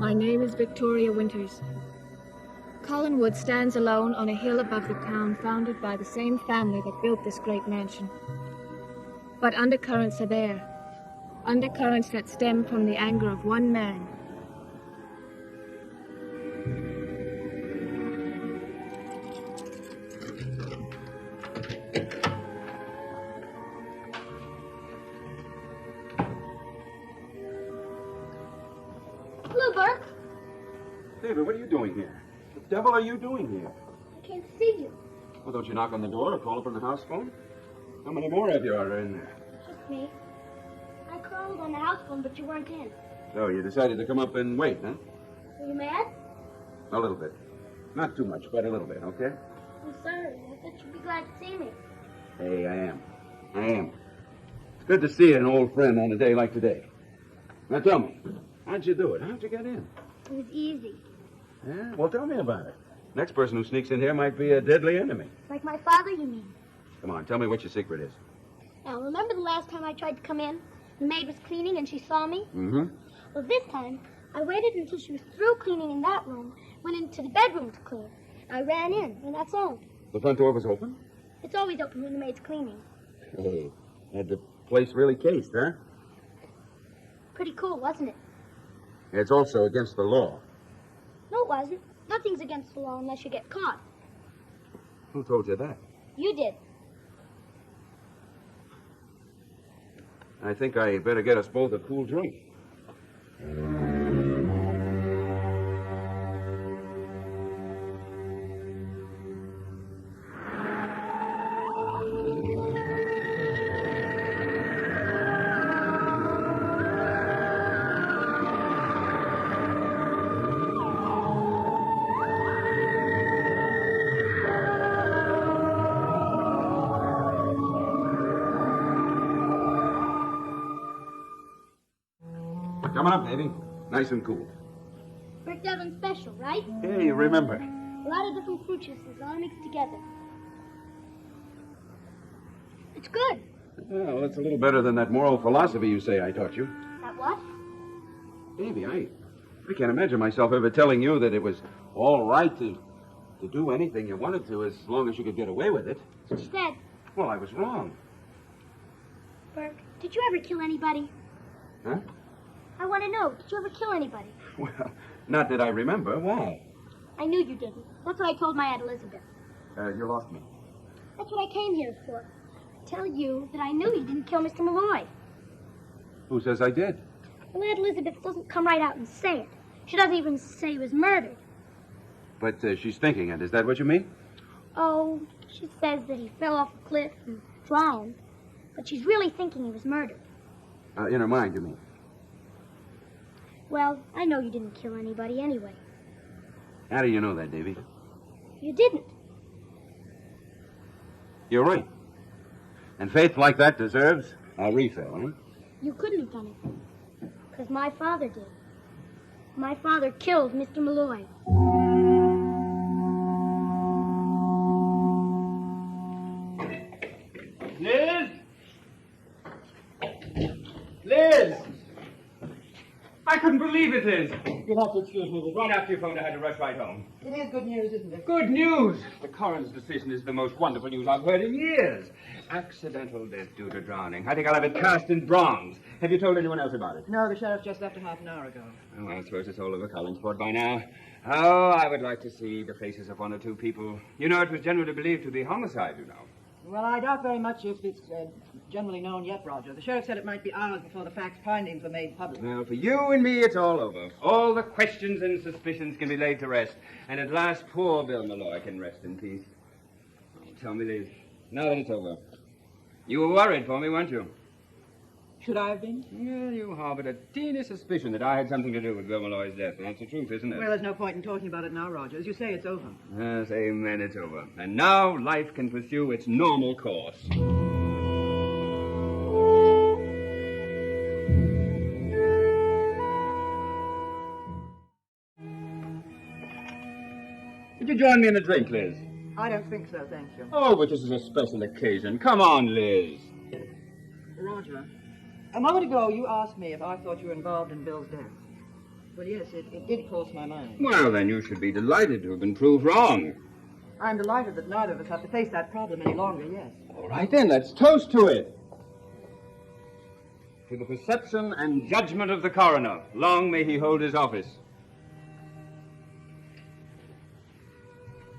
My name is Victoria Winters. Collinwood stands alone on a hill above the town founded by the same family that built this great mansion. But undercurrents are there. Undercurrents that stem from the anger of one man. Hello, Burke. David, what are you doing here? What the devil are you doing here? I can't see you. Well, don't you knock on the door or call up on the house phone? How many more of you are in there? Just me. I called on the house phone, but you weren't in. So you decided to come up and wait, huh? Were you mad? A little bit. Not too much, but a little bit, okay? I'm sorry. I thought you'd be glad to see me. Hey, I am. It's good to see an old friend on a day like today. Now tell me, how'd you do it? How'd you get in? It was easy. Yeah? Well, tell me about it. Next person who sneaks in here might be a deadly enemy. Like my father, you mean? Come on, tell me what your secret is. Now, remember the last time I tried to come in? The maid was cleaning and she saw me? Mm-hmm. Well, this time, I waited until she was through cleaning in that room, went into the bedroom to clean. I ran in, and that's all. The front door was open? It's always open when the maid's cleaning. Hey, had the place really cased, huh? Pretty cool, wasn't it? It's also against the law. No, it wasn't. Nothing's against the law unless you get caught. Who told you that? You did. I think I better get us both a cool drink. Coming up, baby. Nice and cool. Brick Devon special, right? Hey, remember. A lot of different fruit juices all mixed together. It's good. Well, it's a little better than that moral philosophy you say I taught you. That what? Davy, I can't imagine myself ever telling you that it was all right to do anything you wanted to as long as you could get away with it. That's what you said. Well, I was wrong. Burke, did you ever kill anybody? Huh? I want to know, did you ever kill anybody? Well, not that I remember. Why? I knew you didn't. That's what I told my Aunt Elizabeth. You lost me. That's what I came here for. To tell you that I knew you didn't kill Mr. Malloy. Who says I did? Well, Aunt Elizabeth doesn't come right out and say it. She doesn't even say he was murdered. But she's thinking it. Is that what you mean? Oh, she says that he fell off a cliff and drowned. But she's really thinking he was murdered. In her mind, you mean? Well, I know you didn't kill anybody anyway. How do you know that, Davy? You didn't. You're right. And faith like that deserves a refill, huh? You couldn't have done it. Because my father did. My father killed Mr. Malloy. Liz? Liz! I couldn't believe it, Liz. You'll have to excuse me, but right after you phoned, I had to rush right home. It is good news, isn't it? Good news! The coroner's decision is the most wonderful news I've heard in years. Accidental death due to drowning. I think I'll have it cast in bronze. Have you told anyone else about it? No, the sheriff just left a half an hour ago. Oh, I suppose it's all over Collinsport by now. Oh, I would like to see the faces of one or two people. You know, it was generally believed to be homicide, you know. Well, I doubt very much if it's generally known yet, Roger. The sheriff said it might be hours before the facts findings were made public. Well, for you and me, it's all over. All the questions and suspicions can be laid to rest. And at last, poor Bill Malloy can rest in peace. Oh, tell me, Liz, now that it's over, you were worried for me, weren't you? Should I have been? Well, you harbored a teeny suspicion that I had something to do with Bill Malloy's death. And that's the truth, isn't it? Well, there's no point in talking about it now, Roger. As you say, it's over. Yes, amen, it's over. And now life can pursue its normal course. Would you join me in a drink, Liz? I don't think so, thank you. Oh, but this is a special occasion. Come on, Liz. Roger, a moment ago you asked me if I thought you were involved in Bill's death. Well, yes, it did cross my mind. Well, then you should be delighted to have been proved wrong. I'm delighted that neither of us have to face that problem any longer, yes. All right, then, let's toast to it. To the perception and judgment of the coroner. Long may he hold his office.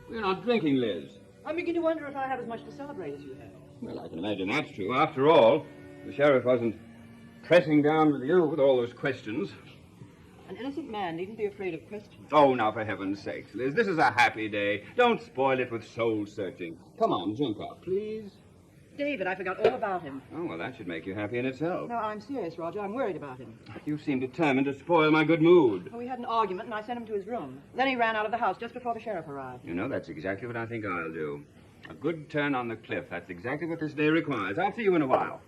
We're not drinking, Liz. I'm beginning to wonder if I have as much to celebrate as you have. Well, I can imagine that's true. After all, the sheriff wasn't pressing down with you with all those questions. An innocent man needn't be afraid of questions. Oh, now, for heaven's sakes, Liz, this is a happy day. Don't spoil it with soul-searching. Come on, drink up, please. David, I forgot all about him. Oh, well, that should make you happy in itself. No, I'm serious, Roger. I'm worried about him. You seem determined to spoil my good mood. Well, we had an argument, and I sent him to his room. Then he ran out of the house just before the sheriff arrived. You know, that's exactly what I think I'll do. A good turn on the cliff. That's exactly what this day requires. I'll see you in a while.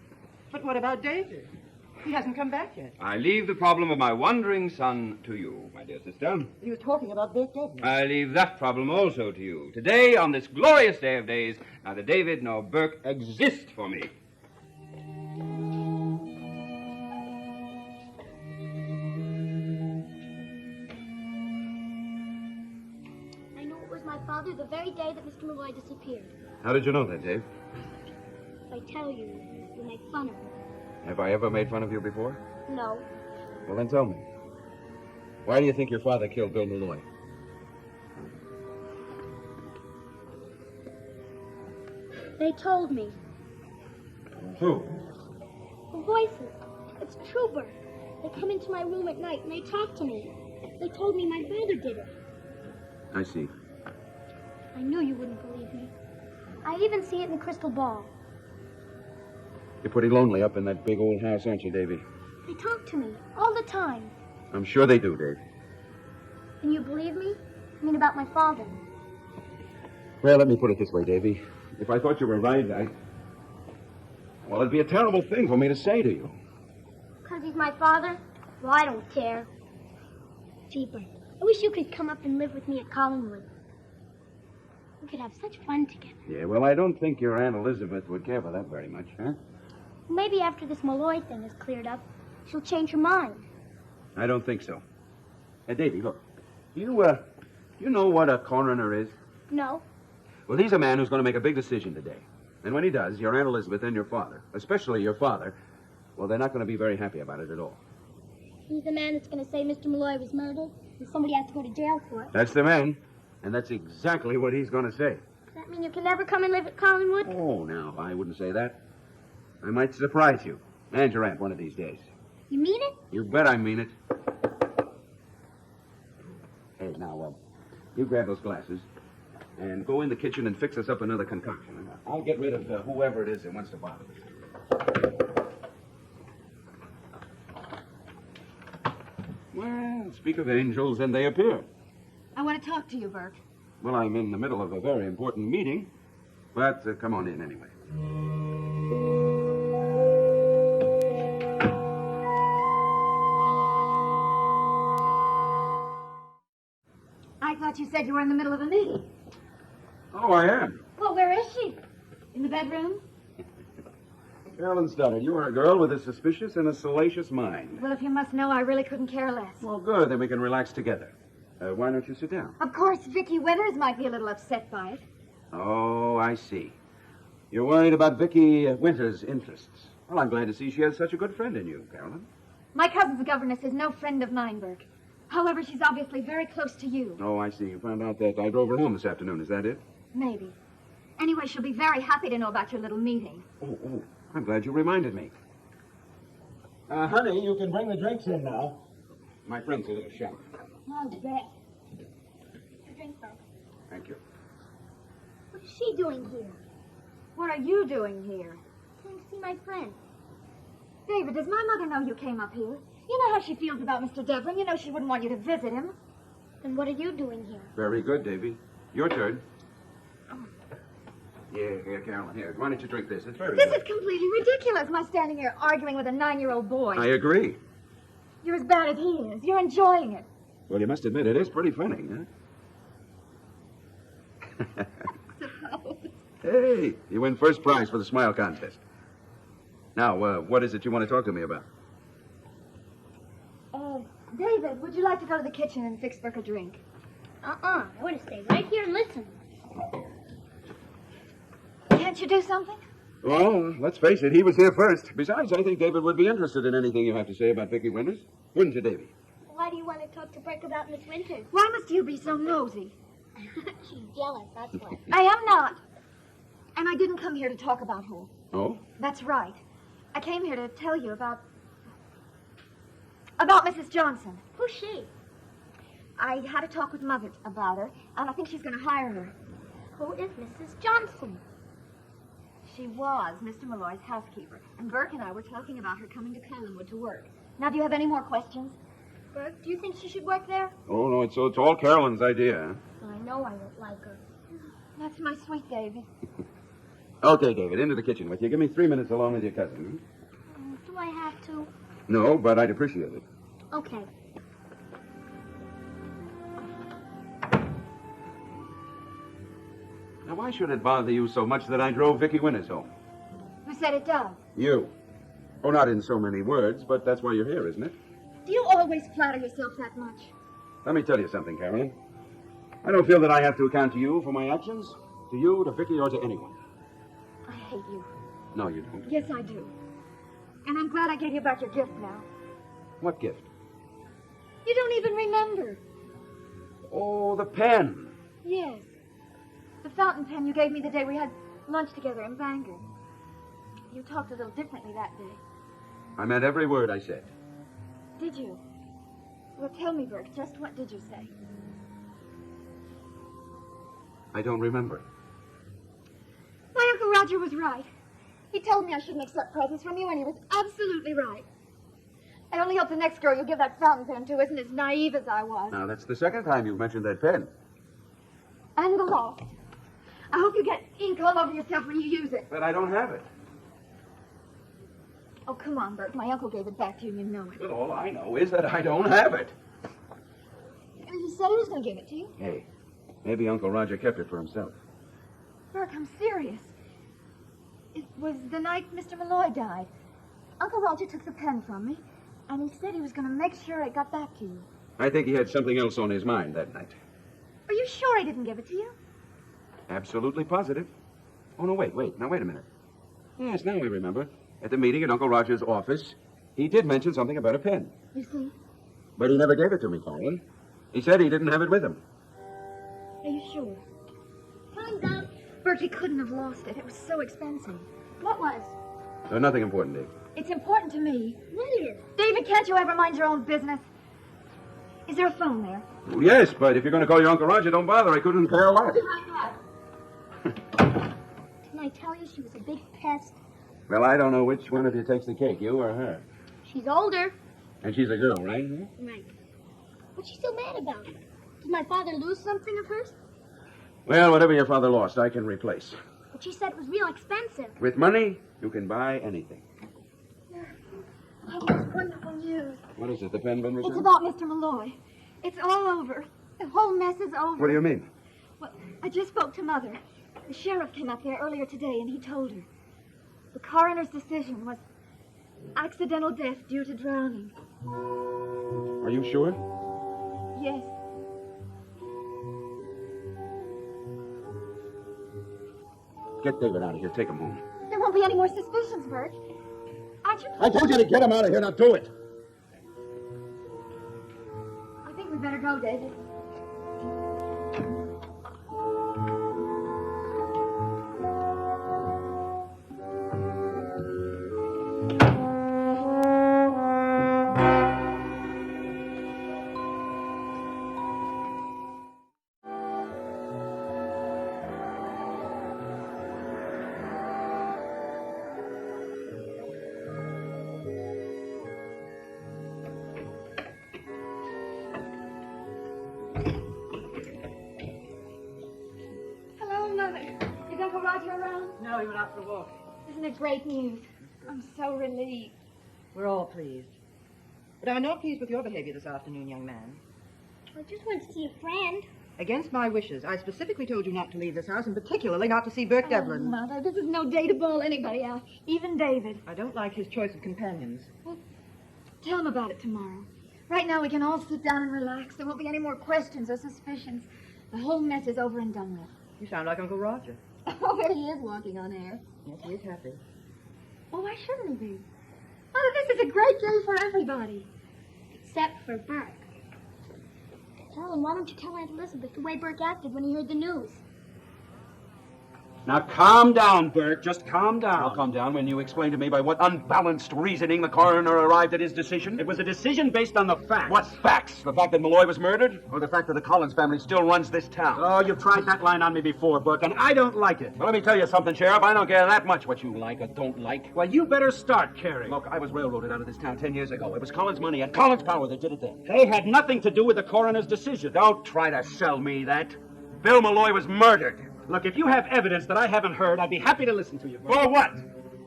But what about David? He hasn't come back yet. I leave the problem of my wandering son to you, my dear sister. He was talking about Dick Devlin. I leave that problem also to you. Today, on this glorious day of days, neither David nor Burke exist for me. I knew it was my father the very day that Mr. Malloy disappeared. How did you know that, Dave? If I tell you, you'll make fun of me. Have I ever made fun of you before? No. Well, then tell me. Why do you think your father killed Bill Malloy? They told me. Who? The voices. It's true, Bert. They come into my room at night and they talk to me. They told me my father did it. I see. I knew you wouldn't believe me. I even see it in the crystal ball. You're pretty lonely up in that big old house, aren't you, Davy? They talk to me all the time. I'm sure they do, Dave. Can you believe me? I mean, about my father. Well, let me put it this way, Davy. If I thought you were right, well, it'd be a terrible thing for me to say to you. Because he's my father? Well, I don't care. Gee, Bert, I wish you could come up and live with me at Collinwood. We could have such fun together. Yeah, well, I don't think your Aunt Elizabeth would care for that very much, huh? Maybe after this Malloy thing is cleared up, she'll change her mind. I don't think so. Davy, look. You know what a coroner is? No. Well, he's a man who's going to make a big decision today. And when he does, your Aunt Elizabeth and your father, especially your father, well, they're not going to be very happy about it at all. He's the man that's going to say Mr. Malloy was murdered and somebody has to go to jail for it. That's the man. And that's exactly what he's going to say. Does that mean you can never come and live at Collinwood? Oh, now, I wouldn't say that. I might surprise you. And your aunt one of these days. You mean it? You bet I mean it. Hey, now, you grab those glasses and go in the kitchen and fix us up another concoction. I'll get rid of whoever it is that wants to bother us. Well, speak of angels, and they appear. I want to talk to you, Burke. Well, I'm in the middle of a very important meeting, but come on in anyway. I thought you said you were in the middle of a meeting. Oh, I am. Well, where is she? In the bedroom? Carolyn Stoddard, you are a girl with a suspicious and a salacious mind. Well, if you must know, I really couldn't care less. Well, good. Then we can relax together. Why don't you sit down? Of course, Vicky Winters might be a little upset by it. Oh, I see. You're worried about Vicky Winters' interests. Well, I'm glad to see she has such a good friend in you, Carolyn. My cousin's governess is no friend of mine, Burke. However, she's obviously very close to you. Oh, I see. You found out that I drove her home this afternoon. Is that it? Maybe. Anyway, she'll be very happy to know about your little meeting. Oh, I'm glad you reminded me. Honey, you can bring the drinks in now. My friend's a little shy. I'll bet. Drink, Bert. Thank you. What is she doing here? What are you doing here? Coming to see my friend. David, does my mother know you came up here? You know how she feels about Mr. Devlin. You know she wouldn't want you to visit him. Then what are you doing here? Very good, Davy. Your turn. Yeah, Carolyn, here. Why don't you drink this? It's very This good. is completely ridiculous, my standing here arguing with a 9-year-old boy. I agree. You're as bad as he is. You're enjoying it. Well, you must admit, it is pretty funny, huh? Hey, you win first prize for the smile contest. Now, what is it you want to talk to me about? David, would you like to go to the kitchen and fix Burke a drink? I want to stay right here and listen. Can't you do something? Well, let's face it, he was here first. Besides, I think David would be interested in anything you have to say about Vicky Winters. Wouldn't you, Davy? Why do you want to talk to Burke about Miss Winters? Why must you be so nosy? She's jealous, that's why. I am not. And I didn't come here to talk about her. Oh? That's right. I came here to tell you about Mrs. Johnson. Who's she? I had a talk with Mother about her, and I think she's going to hire her. Who is Mrs. Johnson? She was Mr. Malloy's housekeeper, and Burke and I were talking about her coming to Collinwood to work. Now, do you have any more questions? Burke, do you think she should work there? Oh, no, it's all Carolyn's idea. I know I don't like her. That's my sweet David. Okay, David, into the kitchen with you. Give me 3 minutes alone with your cousin. Do I have to? No, but I'd appreciate it. Okay. Now, why should it bother you so much that I drove Vicky Winters home? Who said it does? You. Oh, not in so many words, but that's why you're here, isn't it? Do you always flatter yourself that much? Let me tell you something, Carolyn. I don't feel that I have to account to you for my actions. To you, to Vicky, or to anyone. I hate you. No, you don't. Yes, I do. And I'm glad I gave you back your gift now. What gift? You don't even remember. Oh, the pen. Yes. The fountain pen you gave me the day we had lunch together in Bangor. You talked a little differently that day. I meant every word I said. Did you? Well, tell me, Burke, just what did you say? I don't remember. My Uncle Roger was right. He told me I shouldn't accept presents from you, and he was absolutely right. I only hope the next girl you give that fountain pen to isn't as naive as I was. Now, that's the second time you've mentioned that pen. And the lost. I hope you get ink all over yourself when you use it. But I don't have it. Oh, come on, Burke. My uncle gave it back to you, and you know it. But all I know is that I don't have it. And he said he was going to give it to you. Hey, maybe Uncle Roger kept it for himself. Burke, I'm serious. It was the night Mr. Malloy died. Uncle Roger took the pen from me, and he said he was going to make sure it got back to you. I think he had something else on his mind that night. Are you sure he didn't give it to you? Absolutely positive. Oh, no, wait. Now, wait a minute. Yes, now I remember. At the meeting at Uncle Roger's office, he did mention something about a pen. You see? But he never gave it to me, Carolyn. He said he didn't have it with him. Are you sure? Time's up. Burke, he couldn't have lost it. It was so expensive. What was? So nothing important, Dave. It's important to me. What is? David, can't you ever mind your own business? Is there a phone there? Well, yes, but if you're going to call your Uncle Roger, don't bother. I couldn't care less. Didn't I tell you she was a big pest? Well, I don't know which one of you takes the cake, you or her. She's older. And she's a girl, right? Right. What's she so mad about? Did my father lose something of hers? Well, whatever your father lost, I can replace. But she said it was real expensive. With money, you can buy anything. Oh, it's wonderful news. What is it, the pen been It's returned? about Mr. Malloy. It's all over. The whole mess is over. What do you mean? Well, I just spoke to Mother. The sheriff came up there earlier today, and he told her. The coroner's decision was accidental death due to drowning. Are you sure? Yes. Get David out of here. Take him home. There won't be any more suspicions, Bert. Aren't you? I told you to get him out of here. Now do it. I think we better go, David. Is Uncle Roger around? No, he went out for a walk. Isn't it great news? I'm so relieved. We're all pleased. But I'm not pleased with your behavior this afternoon, young man. I just went to see a friend. Against my wishes, I specifically told you not to leave this house, and particularly not to see Burke Devlin. Mother, this is no day to bawl anybody out, even David. I don't like his choice of companions. Tell him about it tomorrow. Right now we can all sit down and relax. There won't be any more questions or suspicions. The whole mess is over and done with. You sound like Uncle Roger. Oh, there he is walking on air. Yes, he is happy. Well, why shouldn't he be? Oh, this is a great day for everybody. Except for Burke. Helen, why don't you tell Aunt Elizabeth the way Burke acted when he heard the news? Now, calm down, Burke. Just calm down. I'll calm down when you explain to me by what unbalanced reasoning the coroner arrived at his decision. It was a decision based on the facts. What facts? The fact that Malloy was murdered? Or the fact that the Collins family still runs this town? Oh, you've tried that line on me before, Burke, and I don't like it. Well, let me tell you something, Sheriff. I don't care that much what you like or don't like. Well, you better start caring. Look, I was railroaded out of this town 10 years ago. It was Collins' money and Collins' power that did it then. They had nothing to do with the coroner's decision. Don't try to sell me that. Bill Malloy was murdered. Look, if you have evidence that I haven't heard, I'd be happy to listen to you, Burke. For what?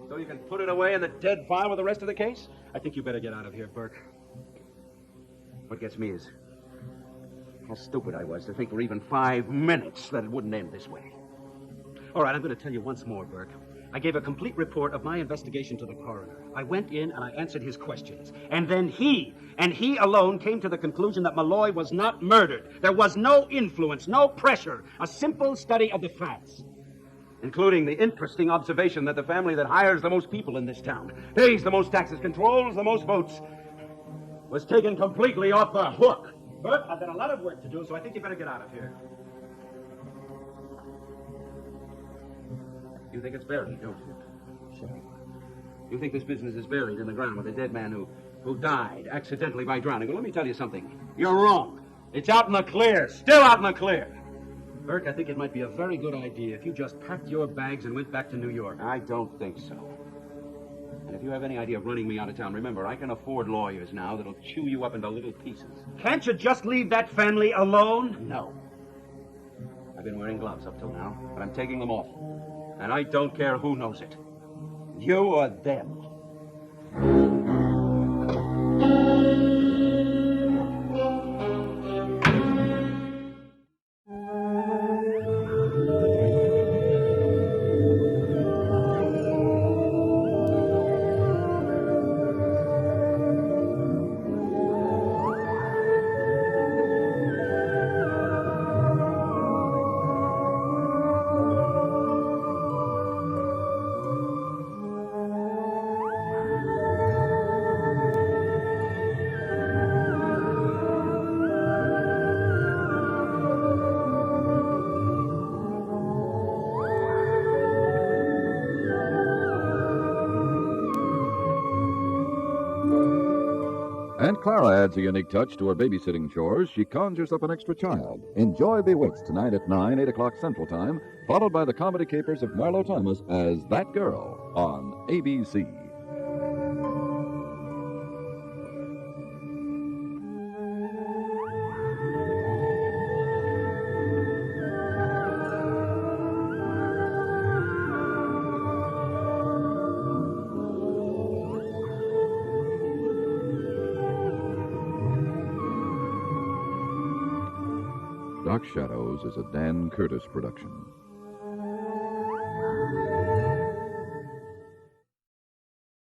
So you can put it away in the dead file with the rest of the case? I think you better get out of here, Burke. What gets me is how stupid I was to think for even 5 minutes that it wouldn't end this way. All right, I'm going to tell you once more, Burke. I gave a complete report of my investigation to the coroner. I went in and I answered his questions. And then he alone came to the conclusion that Malloy was not murdered. There was no influence, no pressure, a simple study of the facts. Including the interesting observation that the family that hires the most people in this town, pays the most taxes, controls the most votes, was taken completely off the hook. Burke, I've got a lot of work to do, so I think you better get out of here. You think it's buried, don't you? Sure. You think this business is buried in the ground with a dead man who died accidentally by drowning. Well, let me tell you something. You're wrong. It's out in the clear. Still out in the clear. Burke, I think it might be a very good idea if you just packed your bags and went back to New York. I don't think so. And if you have any idea of running me out of town, remember, I can afford lawyers now that'll chew you up into little pieces. Can't you just leave that family alone? No. I've been wearing gloves up till now, but I'm taking them off. And I don't care who knows it. You or them. Aunt Clara adds a unique touch to her babysitting chores. She conjures up an extra child. Enjoy Bewitched tonight at 9, 8 o'clock Central Time, followed by the comedy capers of Marlo Thomas as That Girl on ABC. Dark Shadows is a Dan Curtis production.